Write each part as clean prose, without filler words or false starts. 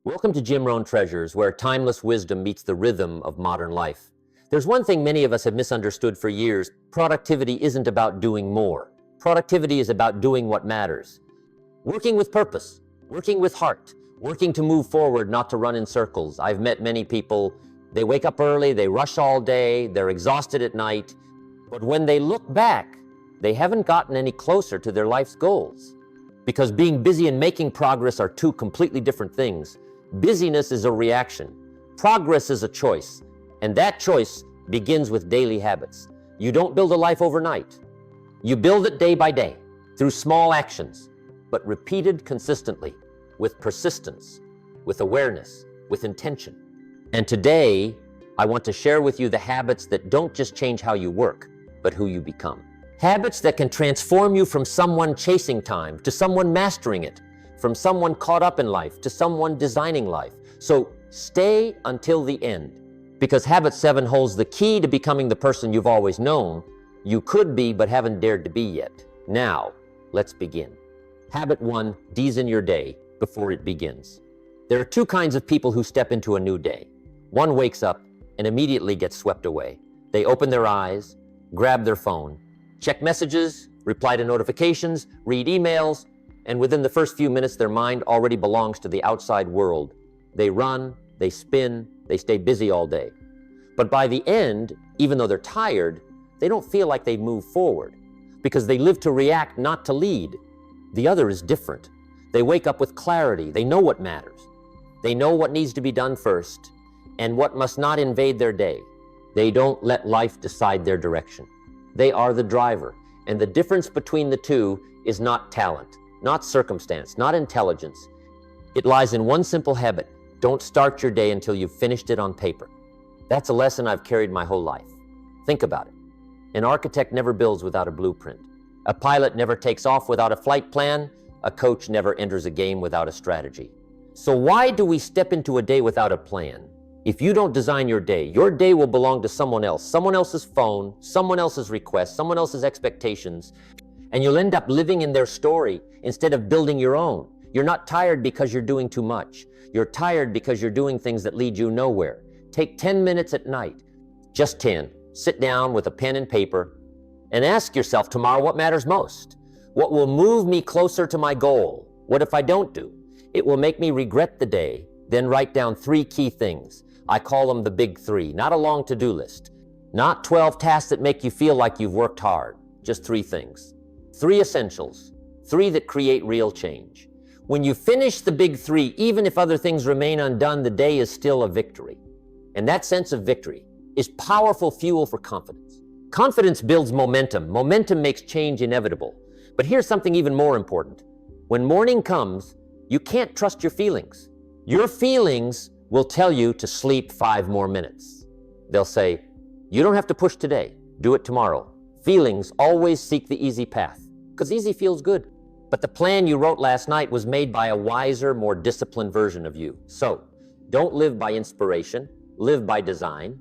Welcome to Jim Rohn Treasures, where timeless wisdom meets the rhythm of modern life. There's one thing many of us have misunderstood for years. Productivity isn't about doing more. Productivity is about doing what matters. Working with purpose, working with heart, working to move forward, not to run in circles. I've met many people, they wake up early, they rush all day, they're exhausted at night, but when they look back, they haven't gotten any closer to their life's goals. Because being busy and making progress are two completely different things. Busyness is a reaction. Progress is a choice. And that choice begins with daily habits. You don't build a life overnight. You build it day by day, through small actions, but repeated consistently, with persistence, with awareness, with intention. And today, I want to share with you the habits that don't just change how you work, but who you become. Habits that can transform you from someone chasing time to someone mastering it, from someone caught up in life to someone designing life. So stay until the end, because habit 7 holds the key to becoming the person you've always known you could be but haven't dared to be yet. Now, let's begin. Habit 1, design your day before it begins. There are two kinds of people who step into a new day. One wakes up and immediately gets swept away. They open their eyes, grab their phone, check messages, reply to notifications, read emails, and within the first few minutes, their mind already belongs to the outside world. They run, they spin, they stay busy all day. But by the end, even though they're tired, they don't feel like they've moved forward because they live to react, not to lead. The other is different. They wake up with clarity. They know what matters. They know what needs to be done first and what must not invade their day. They don't let life decide their direction. They are the driver. And the difference between the two is not talent, not circumstance, not intelligence. It lies in one simple habit. Don't start your day until you've finished it on paper. That's a lesson I've carried my whole life. Think about it. An architect never builds without a blueprint. A pilot never takes off without a flight plan. A coach never enters a game without a strategy. So why do we step into a day without a plan? If you don't design your day will belong to someone else, someone else's phone, someone else's requests, someone else's expectations, and you'll end up living in their story instead of building your own. You're not tired because you're doing too much. You're tired because you're doing things that lead you nowhere. Take 10 minutes at night, just 10. Sit down with a pen and paper and ask yourself tomorrow what matters most. What will move me closer to my goal? What if I don't do? It will make me regret the day. Then write down 3 key things. I call them the big 3, not a long to-do list. Not 12 tasks that make you feel like you've worked hard. Just 3 things. 3 essentials. 3 that create real change. When you finish the big 3, even if other things remain undone, the day is still a victory. And that sense of victory is powerful fuel for confidence. Confidence builds momentum. Momentum makes change inevitable. But here's something even more important. When morning comes, you can't trust your feelings. Your feelings will tell you to sleep 5 more minutes. They'll say, you don't have to push today, do it tomorrow. Feelings always seek the easy path, because easy feels good. But the plan you wrote last night was made by a wiser, more disciplined version of you. So, don't live by inspiration, live by design.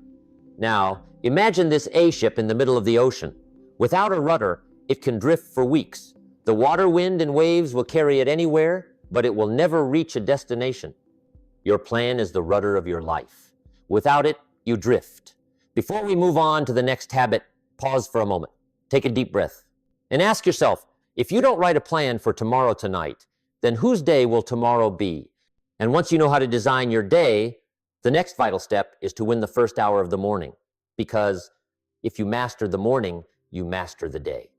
Now, imagine this A-ship in the middle of the ocean. Without a rudder, it can drift for weeks. The water, wind, and waves will carry it anywhere, but it will never reach a destination. Your plan is the rudder of your life. Without it, you drift. Before we move on to the next habit, pause for a moment. Take a deep breath and ask yourself, if you don't write a plan for tomorrow tonight, then whose day will tomorrow be? And once you know how to design your day, the next vital step is to win the first hour of the morning. Because if you master the morning, you master the day.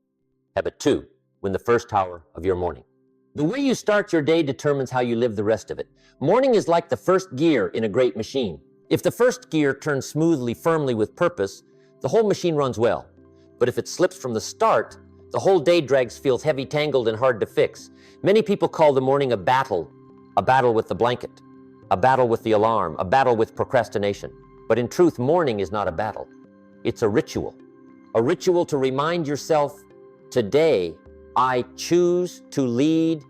Habit 2, win the first hour of your morning. The way you start your day determines how you live the rest of it. Morning is like the first gear in a great machine. If the first gear turns smoothly, firmly, with purpose, the whole machine runs well. But if it slips from the start, the whole day drags, feels heavy, tangled, and hard to fix. Many people call the morning a battle with the blanket, a battle with the alarm, a battle with procrastination. But in truth, morning is not a battle. It's a ritual to remind yourself, today, I choose to lead.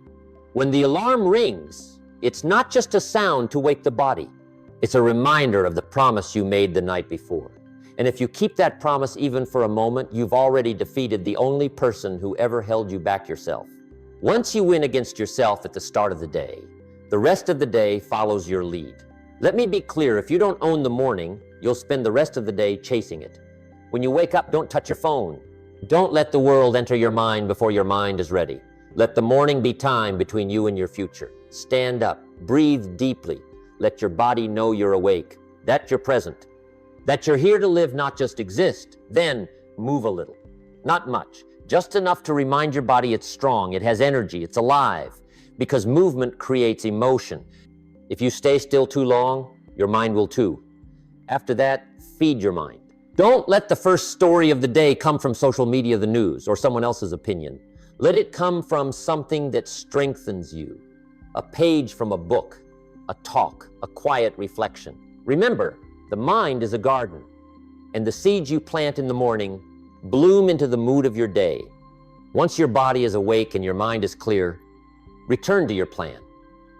When the alarm rings, it's not just a sound to wake the body. It's a reminder of the promise you made the night before. And if you keep that promise even for a moment, you've already defeated the only person who ever held you back, yourself. Once you win against yourself at the start of the day, The rest of the day follows your lead. Let me be clear, if you don't own the morning, you'll spend the rest of the day chasing it. When you wake up, don't touch your phone. Don't let the world enter your mind before your mind is ready. Let the morning be time between you and your future. Stand up, breathe deeply. Let your body know you're awake, that you're present, that you're here to live, not just exist. Then move a little. Not much, just enough to remind your body it's strong, it has energy, it's alive, because movement creates emotion. If you stay still too long, your mind will too. After that, feed your mind. Don't let the first story of the day come from social media, the news, or someone else's opinion. Let it come from something that strengthens you. A page from a book, a talk, a quiet reflection. Remember, the mind is a garden, and the seeds you plant in the morning bloom into the mood of your day. Once your body is awake and your mind is clear, return to your plan.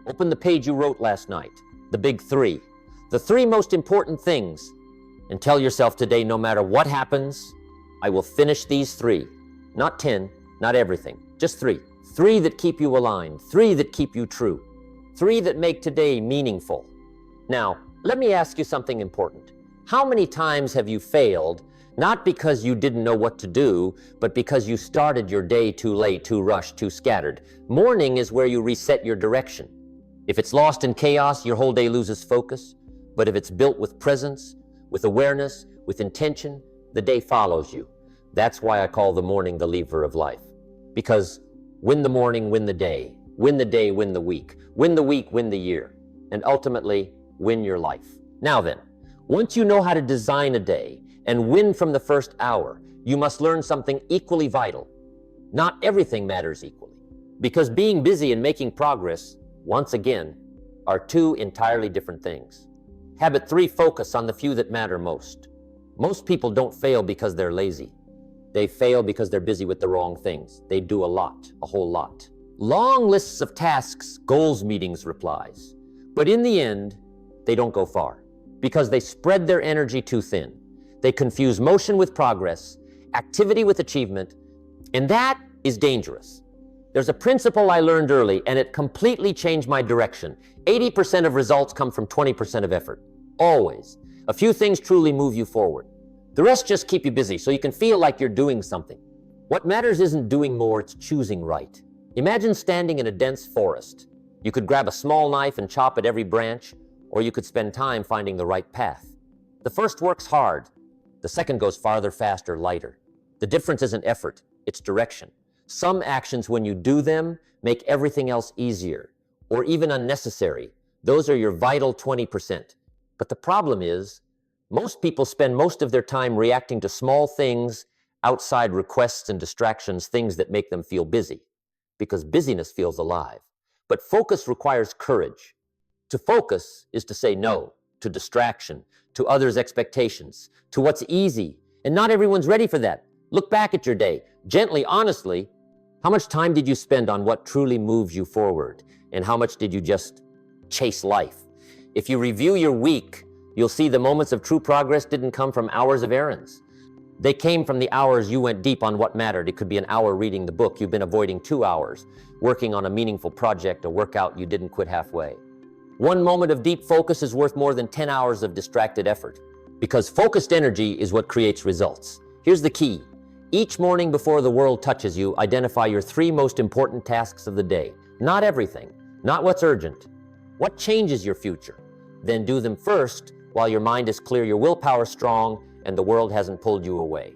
Open the page you wrote last night, the big three, the three most important things, and tell yourself today, no matter what happens, I will finish these three. Not 10, not everything, just three. Three that keep you aligned, three that keep you true, three that make today meaningful. Now, let me ask you something important. How many times have you failed, not because you didn't know what to do, but because you started your day too late, too rushed, too scattered? Morning is where you reset your direction. If it's lost in chaos, your whole day loses focus. But if it's built with presence, with awareness, with intention, the day follows you. That's why I call the morning the lever of life. Because win the morning, win the day. Win the day, win the week. Win the week, win the year. And ultimately, win your life. Now then, once you know how to design a day and win from the first hour, you must learn something equally vital. Not everything matters equally. Because being busy and making progress, once again, are two entirely different things. Habit 3, focus on the few that matter most. Most people don't fail because they're lazy. They fail because they're busy with the wrong things. They do a lot, a whole lot. Long lists of tasks, goals, meetings, replies. But in the end, they don't go far because they spread their energy too thin. They confuse motion with progress, activity with achievement, and that is dangerous. There's a principle I learned early, and it completely changed my direction. 80% of results come from 20% of effort. Always. A few things truly move you forward. The rest just keep you busy so you can feel like you're doing something. What matters isn't doing more, it's choosing right. Imagine standing in a dense forest. You could grab a small knife and chop at every branch, or you could spend time finding the right path. The first works hard. The second goes farther, faster, lighter. The difference isn't effort, it's direction. Some actions, when you do them, make everything else easier, or even unnecessary. Those are your vital 20%. But the problem is, most people spend most of their time reacting to small things, outside requests and distractions, things that make them feel busy, because busyness feels alive. But focus requires courage. To focus is to say no to distraction, to others' expectations, to what's easy. And not everyone's ready for that. Look back at your day, gently, honestly. How much time did you spend on what truly moves you forward? And how much did you just chase life? If you review your week, you'll see the moments of true progress didn't come from hours of errands. They came from the hours you went deep on what mattered. It could be an hour reading the book you've been avoiding, 2 hours, working on a meaningful project, a workout you didn't quit halfway. One moment of deep focus is worth more than 10 hours of distracted effort, because focused energy is what creates results. Here's the key. Each morning before the world touches you, identify your 3 most important tasks of the day. Not everything, not what's urgent. What changes your future? Then do them first while your mind is clear, your willpower strong, and the world hasn't pulled you away.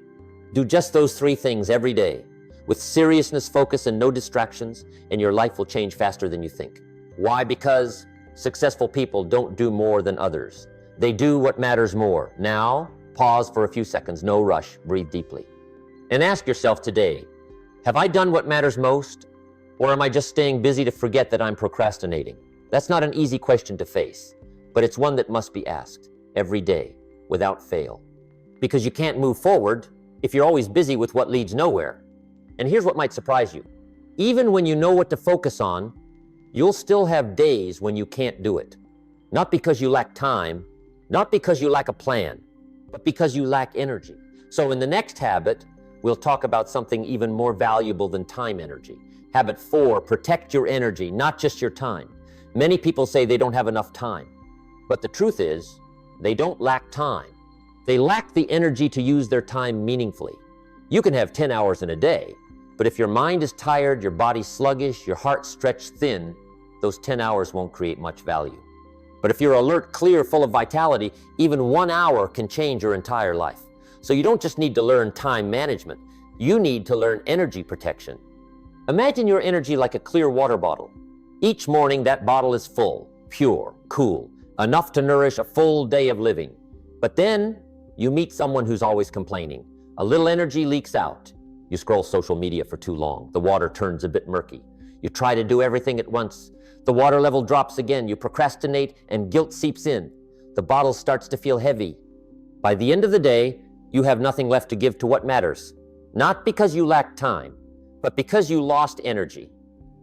Do just those 3 things every day with seriousness, focus, and no distractions, and your life will change faster than you think. Why? Because successful people don't do more than others. They do what matters more. Now, pause for a few seconds, no rush, breathe deeply. And ask yourself today, have I done what matters most? Or am I just staying busy to forget that I'm procrastinating? That's not an easy question to face, but it's one that must be asked every day without fail. Because you can't move forward if you're always busy with what leads nowhere. And here's what might surprise you. Even when you know what to focus on, you'll still have days when you can't do it. Not because you lack time, not because you lack a plan, but because you lack energy. So in the next habit, we'll talk about something even more valuable than time energy. Habit 4, protect your energy, not just your time. Many people say they don't have enough time. But the truth is, they don't lack time. They lack the energy to use their time meaningfully. You can have 10 hours in a day, but if your mind is tired, your body sluggish, your heart stretched thin, those 10 hours won't create much value. But if you're alert, clear, full of vitality, even 1 hour can change your entire life. So you don't just need to learn time management, you need to learn energy protection. Imagine your energy like a clear water bottle. Each morning that bottle is full, pure, cool, enough to nourish a full day of living. But then you meet someone who's always complaining. A little energy leaks out. You scroll social media for too long. The water turns a bit murky. You try to do everything at once. The water level drops again. You procrastinate and guilt seeps in. The bottle starts to feel heavy. By the end of the day, you have nothing left to give to what matters. Not because you lack time, but because you lost energy.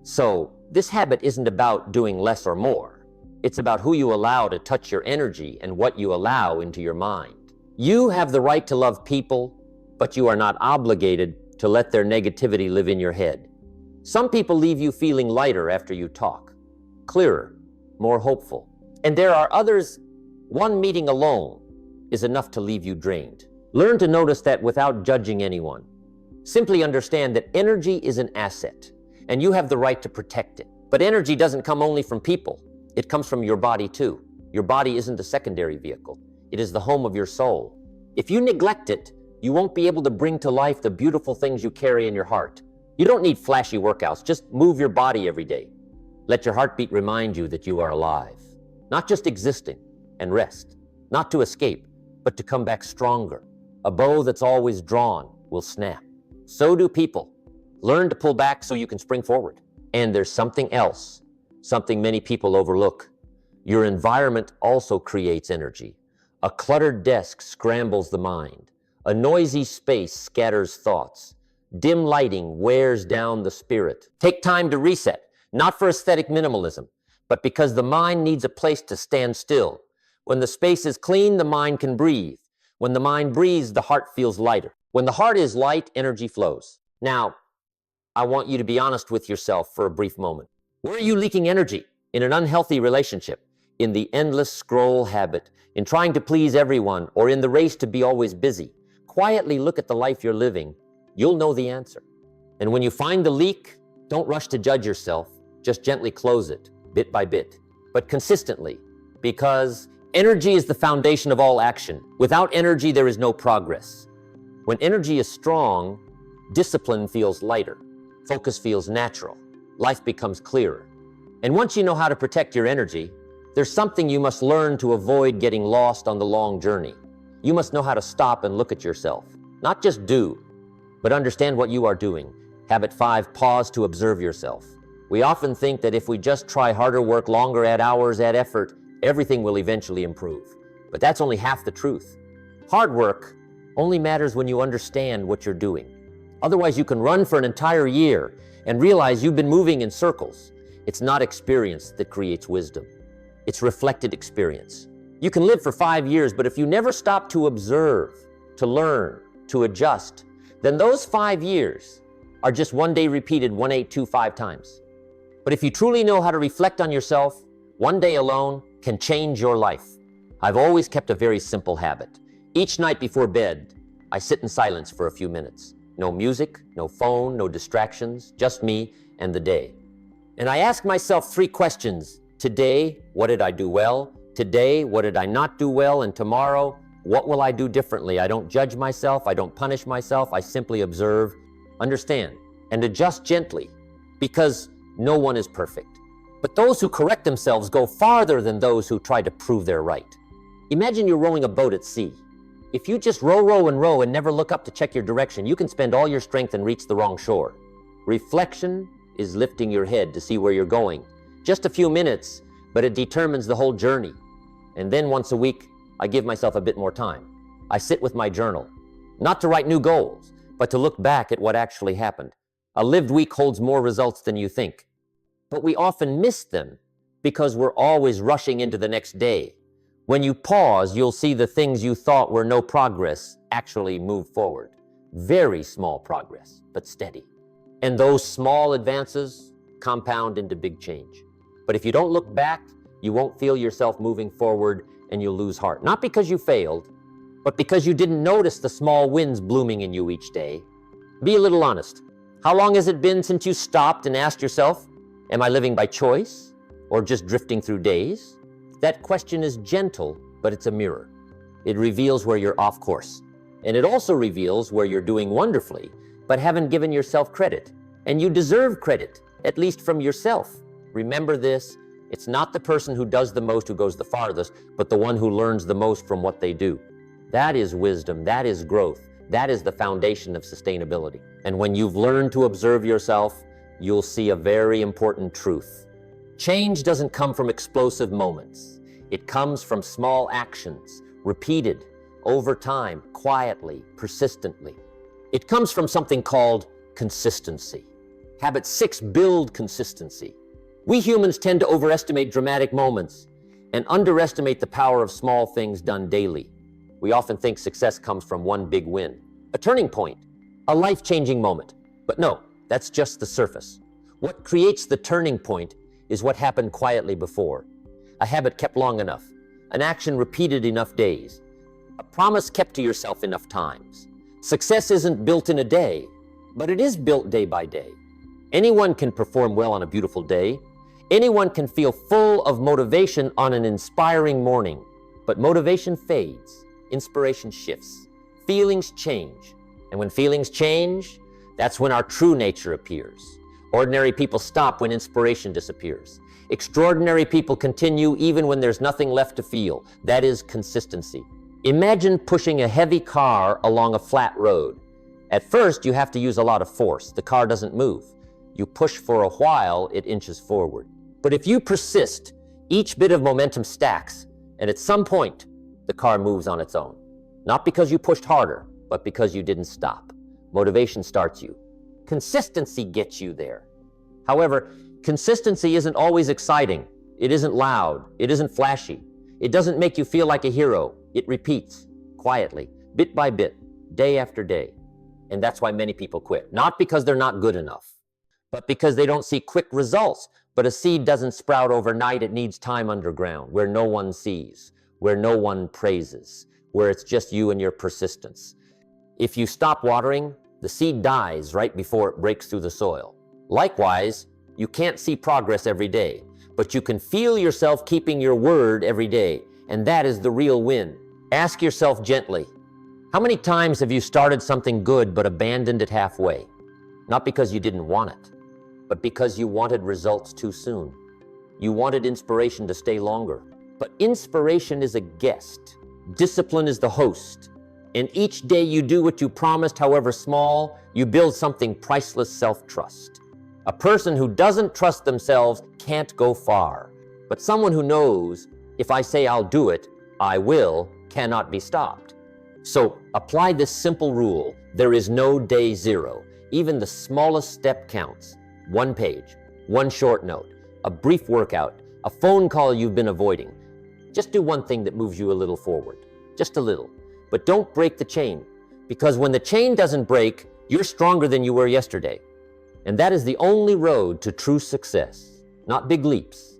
So this habit isn't about doing less or more. It's about who you allow to touch your energy and what you allow into your mind. You have the right to love people, but you are not obligated to let their negativity live in your head. Some people leave you feeling lighter after you talk, clearer, more hopeful. And there are others, one meeting alone is enough to leave you drained. Learn to notice that without judging anyone. Simply understand that energy is an asset, and you have the right to protect it. But energy doesn't come only from people. It comes from your body too. Your body isn't a secondary vehicle. It is the home of your soul. If you neglect it, you won't be able to bring to life the beautiful things you carry in your heart. You don't need flashy workouts. Just move your body every day. Let your heartbeat remind you that you are alive, not just existing, and rest, not to escape, but to come back stronger. A bow that's always drawn will snap. So do people. Learn to pull back so you can spring forward. And there's something else, something many people overlook. Your environment also creates energy. A cluttered desk scrambles the mind. A noisy space scatters thoughts. Dim lighting wears down the spirit. Take time to reset, not for aesthetic minimalism, but because the mind needs a place to stand still. When the space is clean, the mind can breathe. When the mind breathes, the heart feels lighter. When the heart is light, energy flows. Now, I want you to be honest with yourself for a brief moment. Where are you leaking energy? In an unhealthy relationship, in the endless scroll habit, in trying to please everyone, or in the race to be always busy? Quietly look at the life you're living. You'll know the answer. And when you find the leak, don't rush to judge yourself. Just gently close it, bit by bit, but consistently, because energy is the foundation of all action. Without energy, there is no progress. When energy is strong, discipline feels lighter, focus feels natural, life becomes clearer. And once you know how to protect your energy, there's something you must learn to avoid getting lost on the long journey. You must know how to stop and look at yourself. Not just do, but understand what you are doing. Habit 5, pause to observe yourself. We often think that if we just try harder, work longer, add hours, add effort, everything will eventually improve. But that's only half the truth. Hard work only matters when you understand what you're doing. Otherwise, you can run for an entire year and realize you've been moving in circles. It's not experience that creates wisdom. It's reflected experience. You can live for 5 years, but if you never stop to observe, to learn, to adjust, then those 5 years are just one day repeated 1825 times. But if you truly know how to reflect on yourself, one day alone can change your life. I've always kept a very simple habit. Each night before bed, I sit in silence for a few minutes. No music, no phone, no distractions, just me and the day. And I ask myself 3 questions. Today, what did I do well? Today, what did I not do well? And tomorrow, what will I do differently? I don't judge myself. I don't punish myself. I simply observe, understand, and adjust gently, because no one is perfect. But those who correct themselves go farther than those who try to prove they're right. Imagine you're rowing a boat at sea. If you just row and never look up to check your direction, you can spend all your strength and reach the wrong shore. Reflection is lifting your head to see where you're going. Just a few minutes, but it determines the whole journey. And then once a week, I give myself a bit more time. I sit with my journal, not to write new goals, but to look back at what actually happened. A lived week holds more results than you think. But we often miss them because we're always rushing into the next day. When you pause, you'll see the things you thought were no progress actually move forward. Very small progress, but steady. And those small advances compound into big change. But if you don't look back, you won't feel yourself moving forward and you'll lose heart. Not because you failed, but because you didn't notice the small wins blooming in you each day. Be a little honest. How long has it been since you stopped and asked yourself, am I living by choice or just drifting through days? That question is gentle, but it's a mirror. It reveals where you're off course. And it also reveals where you're doing wonderfully, but haven't given yourself credit. And you deserve credit, at least from yourself. Remember this, it's not the person who does the most who goes the farthest, but the one who learns the most from what they do. That is wisdom, that is growth, that is the foundation of sustainability. And when you've learned to observe yourself, you'll see a very important truth. Change doesn't come from explosive moments. It comes from small actions, repeated, over time, quietly, persistently. It comes from something called consistency. Habit 6, build consistency. We humans tend to overestimate dramatic moments and underestimate the power of small things done daily. We often think success comes from one big win, a turning point, a life-changing moment. But no, that's just the surface. What creates the turning point is what happened quietly before. A habit kept long enough, an action repeated enough days, a promise kept to yourself enough times. Success isn't built in a day, but it is built day by day. Anyone can perform well on a beautiful day. Anyone can feel full of motivation on an inspiring morning. But motivation fades, inspiration shifts, feelings change. And when feelings change, that's when our true nature appears. Ordinary people stop when inspiration disappears. Extraordinary people continue even when there's nothing left to feel. That is consistency. Imagine pushing a heavy car along a flat road. At first, you have to use a lot of force. The car doesn't move. You push for a while, it inches forward. But if you persist, each bit of momentum stacks, and at some point, the car moves on its own. Not because you pushed harder, but because you didn't stop. Motivation starts you. Consistency gets you there. However, consistency isn't always exciting. It isn't loud. It isn't flashy. It doesn't make you feel like a hero. It repeats, quietly, bit by bit, day after day. And that's why many people quit. Not because they're not good enough, but because they don't see quick results. But a seed doesn't sprout overnight. It needs time underground, where no one sees, where no one praises, where it's just you and your persistence. If you stop watering, the seed dies right before it breaks through the soil. Likewise, you can't see progress every day, but you can feel yourself keeping your word every day, and that is the real win. Ask yourself gently, how many times have you started something good but abandoned it halfway? Not because you didn't want it, but because you wanted results too soon. You wanted inspiration to stay longer. But inspiration is a guest. Discipline is the host. And each day you do what you promised, however small, you build something priceless: self-trust. A person who doesn't trust themselves can't go far. But someone who knows, if I say I'll do it, I will, cannot be stopped. So apply this simple rule. There is no day zero. Even the smallest step counts. One page, one short note, a brief workout, a phone call you've been avoiding. Just do one thing that moves you a little forward, just a little. But don't break the chain, because when the chain doesn't break, you're stronger than you were yesterday. And that is the only road to true success. Not big leaps,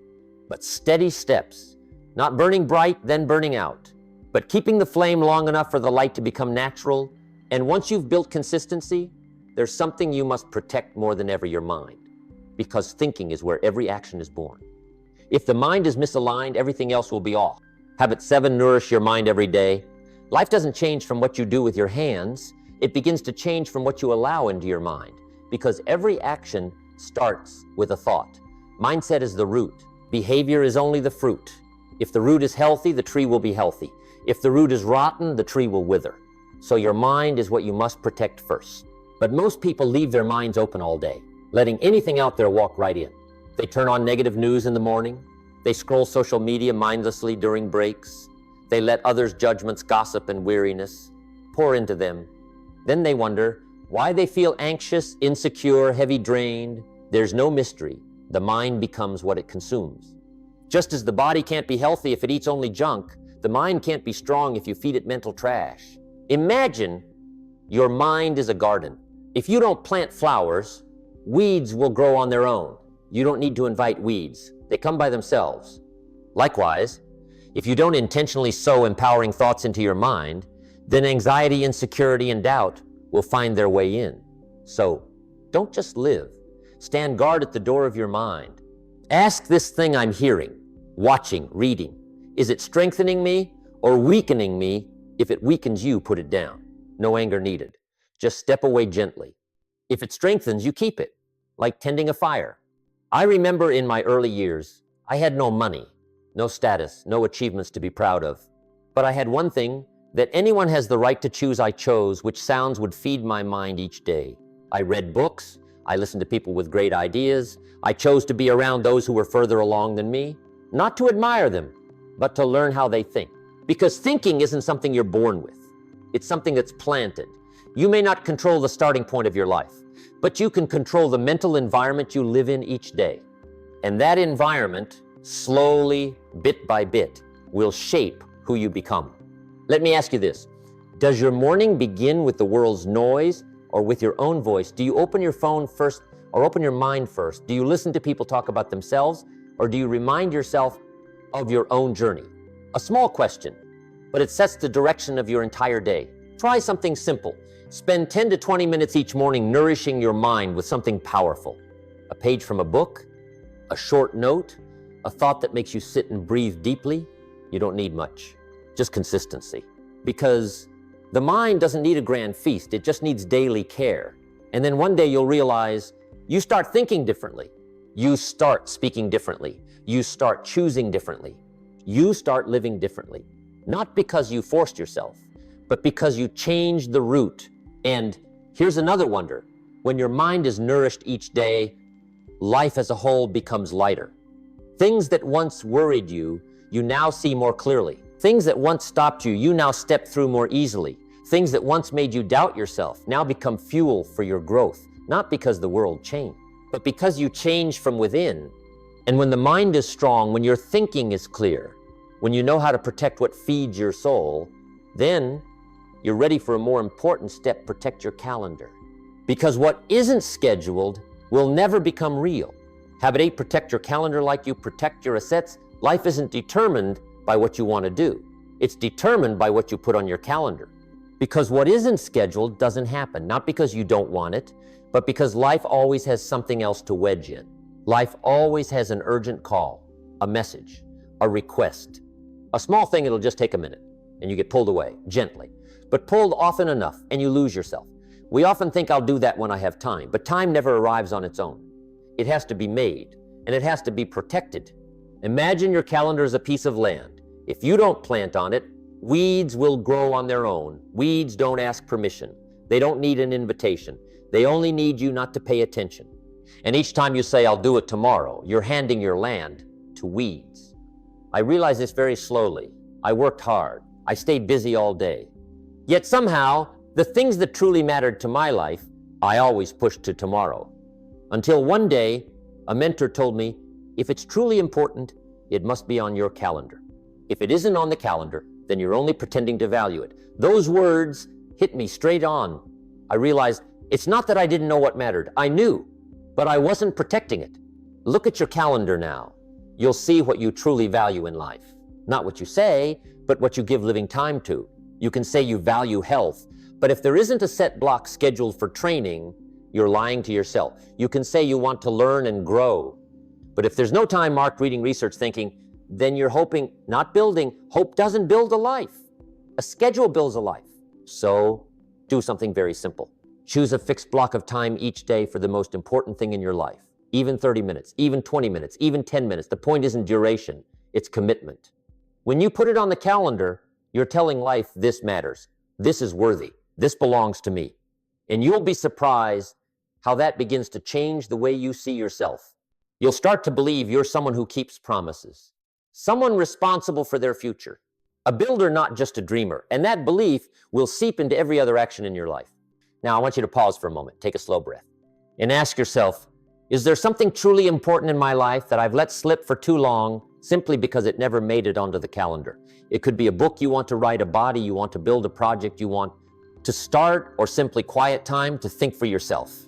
but steady steps. Not burning bright, then burning out, but keeping the flame long enough for the light to become natural. And once you've built consistency, there's something you must protect more than ever: your mind. Because thinking is where every action is born. If the mind is misaligned, everything else will be off. Habit 7, nourish your mind every day. Life doesn't change from what you do with your hands. It begins to change from what you allow into your mind. Because every action starts with a thought. Mindset is the root. Behavior is only the fruit. If the root is healthy, the tree will be healthy. If the root is rotten, the tree will wither. So your mind is what you must protect first. But most people leave their minds open all day, letting anything out there walk right in. They turn on negative news in the morning. They scroll social media mindlessly during breaks. They let others' judgments, gossip, and weariness pour into them. Then they wonder why they feel anxious, insecure, heavy, drained. There's no mystery. The mind becomes what it consumes. Just as the body can't be healthy if it eats only junk, the mind can't be strong if you feed it mental trash. Imagine your mind is a garden. If you don't plant flowers, weeds will grow on their own. You don't need to invite weeds. They come by themselves. Likewise, if you don't intentionally sow empowering thoughts into your mind, then anxiety, insecurity, and doubt will find their way in. So, don't just live. Stand guard at the door of your mind. Ask this thing I'm hearing, watching, reading. Is it strengthening me or weakening me? If it weakens you, put it down. No anger needed. Just step away gently. If it strengthens, you keep it, like tending a fire. I remember in my early years, I had no money, no status, no achievements to be proud of. But I had one thing that anyone has the right to choose. I chose which sounds would feed my mind each day. I read books. I listened to people with great ideas. I chose to be around those who were further along than me, not to admire them, but to learn how they think. Because thinking isn't something you're born with. It's something that's planted. You may not control the starting point of your life, but you can control the mental environment you live in each day. And that environment, slowly, bit by bit, will shape who you become. Let me ask you this. Does your morning begin with the world's noise or with your own voice? Do you open your phone first or open your mind first? Do you listen to people talk about themselves, or do you remind yourself of your own journey? A small question, but it sets the direction of your entire day. Try something simple. Spend 10 to 20 minutes each morning nourishing your mind with something powerful. A page from a book, a short note, a thought that makes you sit and breathe deeply. You don't need much, just consistency. Because the mind doesn't need a grand feast, it just needs daily care. And then one day you'll realize you start thinking differently. You start speaking differently. You start choosing differently. You start living differently. Not because you forced yourself, but because you changed the route. And here's another wonder. When your mind is nourished each day, life as a whole becomes lighter. Things that once worried you, you now see more clearly. Things that once stopped you, you now step through more easily. Things that once made you doubt yourself now become fuel for your growth, not because the world changed, but because you change from within. And when the mind is strong, when your thinking is clear, when you know how to protect what feeds your soul, then you're ready for a more important step: protect your calendar. Because what isn't scheduled will never become real. Habit 8, protect your calendar like you protect your assets. Life isn't determined by what you want to do. It's determined by what you put on your calendar. Because what isn't scheduled doesn't happen, not because you don't want it, but because life always has something else to wedge in. Life always has an urgent call, a message, a request. A small thing, it'll just take a minute, and you get pulled away, gently. But pulled often enough, and you lose yourself. We often think I'll do that when I have time, but time never arrives on its own. It has to be made, and it has to be protected. Imagine your calendar as a piece of land. If you don't plant on it, weeds will grow on their own. Weeds don't ask permission. They don't need an invitation. They only need you not to pay attention. And each time you say, I'll do it tomorrow, you're handing your land to weeds. I realized this very slowly. I worked hard. I stayed busy all day. Yet somehow, the things that truly mattered to my life, I always pushed to tomorrow. Until one day, a mentor told me, if it's truly important, it must be on your calendar. If it isn't on the calendar, then you're only pretending to value it. Those words hit me straight on. I realized it's not that I didn't know what mattered. I knew, but I wasn't protecting it. Look at your calendar now. You'll see what you truly value in life. Not what you say, but what you give living time to. You can say you value health, but if there isn't a set block scheduled for training, you're lying to yourself. You can say you want to learn and grow, but if there's no time marked reading, research, thinking, then you're hoping, not building. Hope doesn't build a life. A schedule builds a life. So do something very simple. Choose a fixed block of time each day for the most important thing in your life. Even 30 minutes, even 20 minutes, even 10 minutes. The point isn't duration, it's commitment. When you put it on the calendar, you're telling life, this matters. This is worthy. This belongs to me. And you'll be surprised how that begins to change the way you see yourself. You'll start to believe you're someone who keeps promises, someone responsible for their future, a builder, not just a dreamer. And that belief will seep into every other action in your life. Now, I want you to pause for a moment, take a slow breath, and ask yourself, is there something truly important in my life that I've let slip for too long simply because it never made it onto the calendar? It could be a book you want to write, a body you want to build, a project you want to start, or simply quiet time to think for yourself.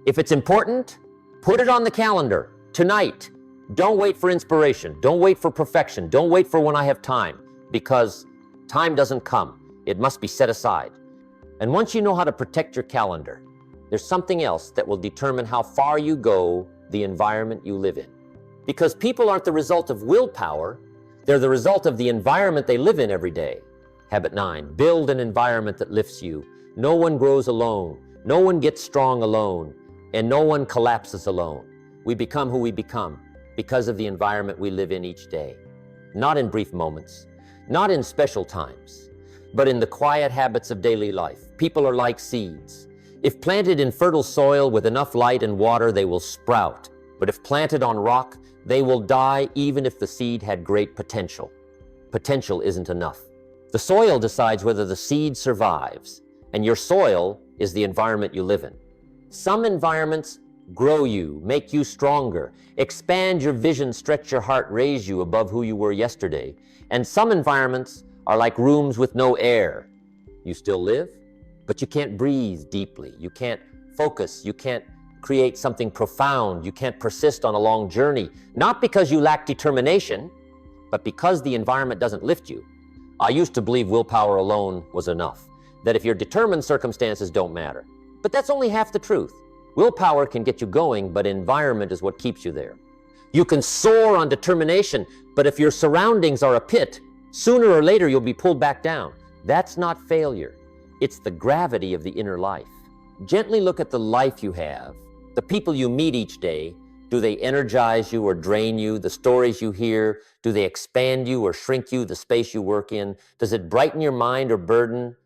If it's important, put it on the calendar. Tonight, don't wait for inspiration. Don't wait for perfection. Don't wait for when I have time, because time doesn't come. It must be set aside. And once you know how to protect your calendar, there's something else that will determine how far you go, the environment you live in. Because people aren't the result of willpower, they're the result of the environment they live in every day. Habit 9, build an environment that lifts you. No one grows alone. No one gets strong alone. And no one collapses alone. We become who we become because of the environment we live in each day. Not in brief moments, not in special times, but in the quiet habits of daily life. People are like seeds. If planted in fertile soil with enough light and water, they will sprout. But if planted on rock, they will die even if the seed had great potential. Potential isn't enough. The soil decides whether the seed survives, and your soil is the environment you live in. Some environments grow you, make you stronger, expand your vision, stretch your heart, raise you above who you were yesterday. And some environments are like rooms with no air. You still live, but you can't breathe deeply. You can't focus. You can't create something profound. You can't persist on a long journey, not because you lack determination, but because the environment doesn't lift you. I used to believe willpower alone was enough, that if you're determined, circumstances don't matter. But that's only half the truth. Willpower can get you going, but environment is what keeps you there. You can soar on determination, but if your surroundings are a pit, sooner or later you'll be pulled back down. That's not failure. It's the gravity of the inner life. Gently look at the life you have, the people you meet each day. Do they energize you or drain you? The stories you hear, do they expand you or shrink you? The space you work in, does it brighten your mind or burden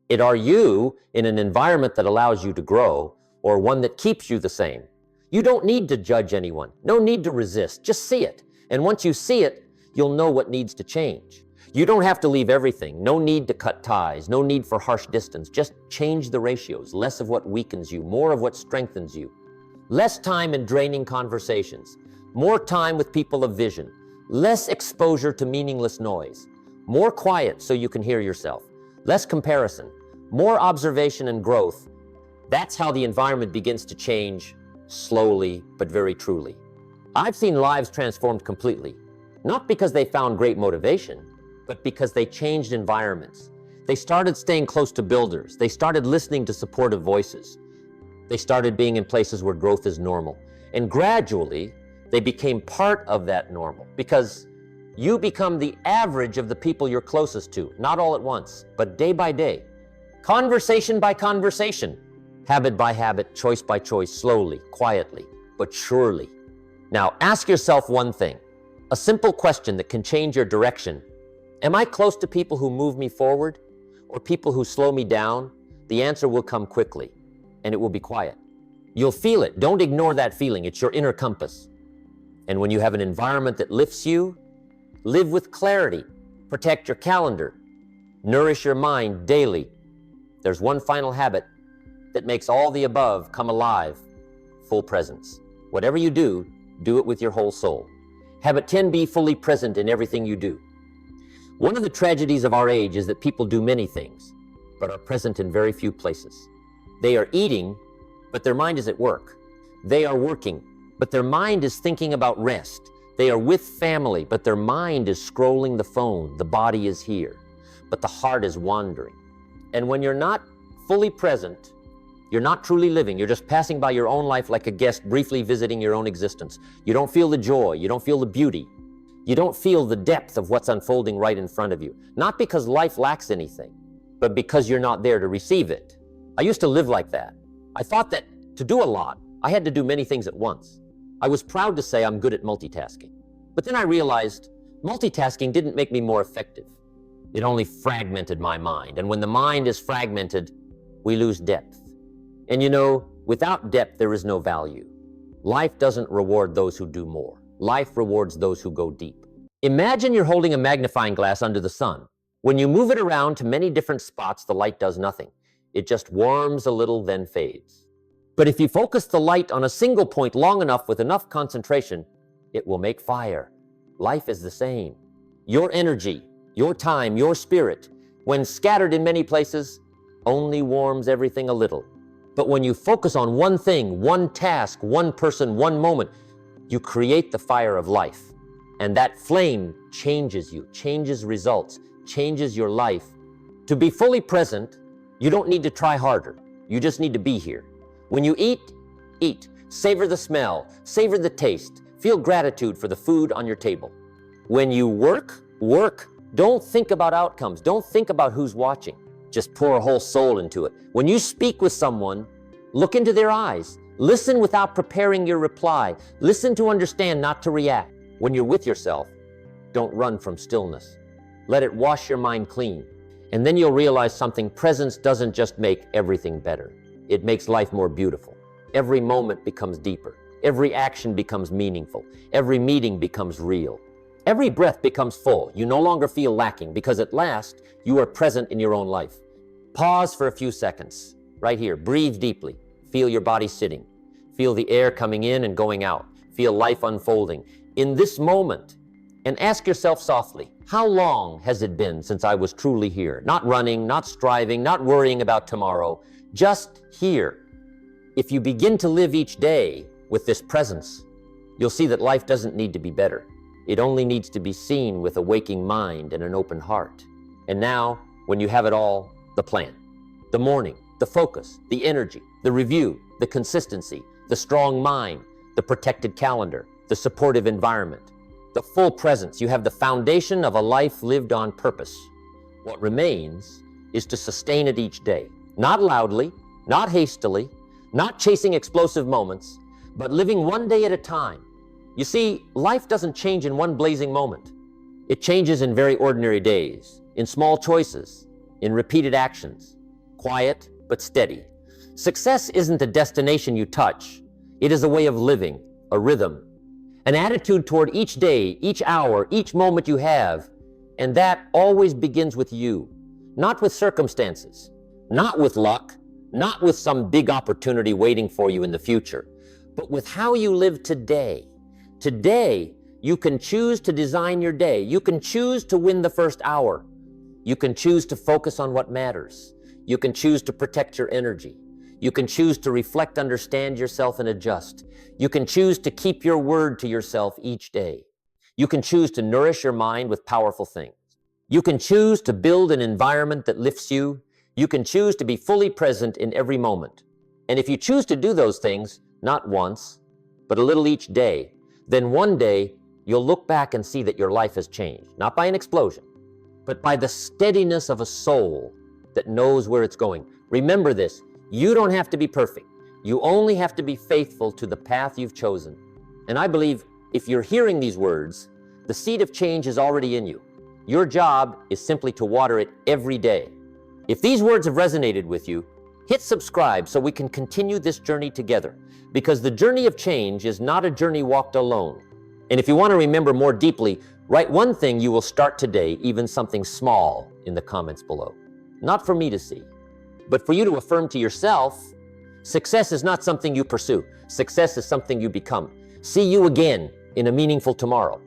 it? Are you in an environment that allows you to grow, or one that keeps you the same? You don't need to judge anyone. No need to resist. Just see it. And once you see it, you'll know what needs to change. You don't have to leave everything. No need to cut ties. No need for harsh distance. Just change the ratios. Less of what weakens you, more of what strengthens you. Less time in draining conversations. More time with people of vision. Less exposure to meaningless noise. More quiet so you can hear yourself. Less comparison. More observation and growth. That's how the environment begins to change, slowly but very truly. I've seen lives transformed completely, not because they found great motivation, but because they changed environments. They started staying close to builders. They started listening to supportive voices. They started being in places where growth is normal. And gradually, they became part of that normal, because you become the average of the people you're closest to, not all at once, but day by day. Conversation by conversation. Habit by habit, choice by choice, slowly, quietly, but surely. Now, ask yourself one thing, a simple question that can change your direction. Am I close to people who move me forward, or people who slow me down? The answer will come quickly, and it will be quiet. You'll feel it. Don't ignore that feeling. It's your inner compass. And when you have an environment that lifts you, live with clarity. Protect your calendar. Nourish your mind daily. There's one final habit that makes all the above come alive: full presence. Whatever you do it with your whole soul. Habit 10, be fully present in everything you do. One of the tragedies of our age is that people do many things, but are present in very few places. They are eating, but their mind is at work. They are working, but their mind is thinking about rest. They are with family, but their mind is scrolling the phone. The body is here, but the heart is wandering. And when you're not fully present, you're not truly living. You're just passing by your own life like a guest, briefly visiting your own existence. You don't feel the joy. You don't feel the beauty. You don't feel the depth of what's unfolding right in front of you. Not because life lacks anything, but because you're not there to receive it. I used to live like that. I thought that to do a lot, I had to do many things at once. I was proud to say I'm good at multitasking. But then I realized multitasking didn't make me more effective. It only fragmented my mind. And when the mind is fragmented, we lose depth. And you know, without depth, there is no value. Life doesn't reward those who do more. Life rewards those who go deep. Imagine you're holding a magnifying glass under the sun. When you move it around to many different spots, the light does nothing. It just warms a little, then fades. But if you focus the light on a single point long enough with enough concentration, it will make fire. Life is the same. Your energy, your time, your spirit, when scattered in many places, only warms everything a little. But when you focus on one thing, one task, one person, one moment, You create the fire of life. And that flame changes you, changes results, changes your life. To be fully present, you don't need to try harder. You just need to be here. When you eat, eat. Savor the smell, savor the taste. Feel gratitude for the food on your table. When you work, work. Don't think about outcomes. Don't think about who's watching. Just pour a whole soul into it. When you speak with someone, look into their eyes. Listen without preparing your reply. Listen to understand, not to react. When you're with yourself, don't run from stillness. Let it wash your mind clean. And then you'll realize something. Presence doesn't just make everything better. It makes life more beautiful. Every moment becomes deeper. Every action becomes meaningful. Every meeting becomes real. Every breath becomes full. You no longer feel lacking because at last you are present in your own life. Pause for a few seconds. Right here. Breathe deeply. Feel your body sitting. Feel the air coming in and going out. Feel life unfolding. In this moment, and ask yourself softly, how long has it been since I was truly here? Not running, not striving, not worrying about tomorrow, just here. If you begin to live each day with this presence, you'll see that life doesn't need to be better. It only needs to be seen with a waking mind and an open heart. And now, when you have it all, the plan, the morning, the focus, the energy, the review, the consistency, the strong mind, the protected calendar, the supportive environment, the full presence. You have the foundation of a life lived on purpose. What remains is to sustain it each day, not loudly, not hastily, not chasing explosive moments, but living one day at a time. You see, life doesn't change in one blazing moment. It changes in very ordinary days, in small choices, in repeated actions, quiet but steady. Success isn't a destination you touch. It is a way of living, a rhythm, an attitude toward each day, each hour, each moment you have. And that always begins with you, not with circumstances, not with luck, not with some big opportunity waiting for you in the future, but with how you live today. Today, you can choose to design your day. You can choose to win the first hour. You can choose to focus on what matters. You can choose to protect your energy. You can choose to reflect, understand yourself, and adjust. You can choose to keep your word to yourself each day. You can choose to nourish your mind with powerful things. You can choose to build an environment that lifts you. You can choose to be fully present in every moment. And if you choose to do those things, not once, but a little each day, then one day you'll look back and see that your life has changed, not by an explosion, but by the steadiness of a soul that knows where it's going. Remember this. You don't have to be perfect. You only have to be faithful to the path you've chosen. And I believe if you're hearing these words, the seed of change is already in you. Your job is simply to water it every day. If these words have resonated with you, hit subscribe so we can continue this journey together, because the journey of change is not a journey walked alone. And if you want to remember more deeply, write one thing you will start today, even something small, in the comments below. Not for me to see, but for you to affirm to yourself, success is not something you pursue. Success is something you become. See you again in a meaningful tomorrow.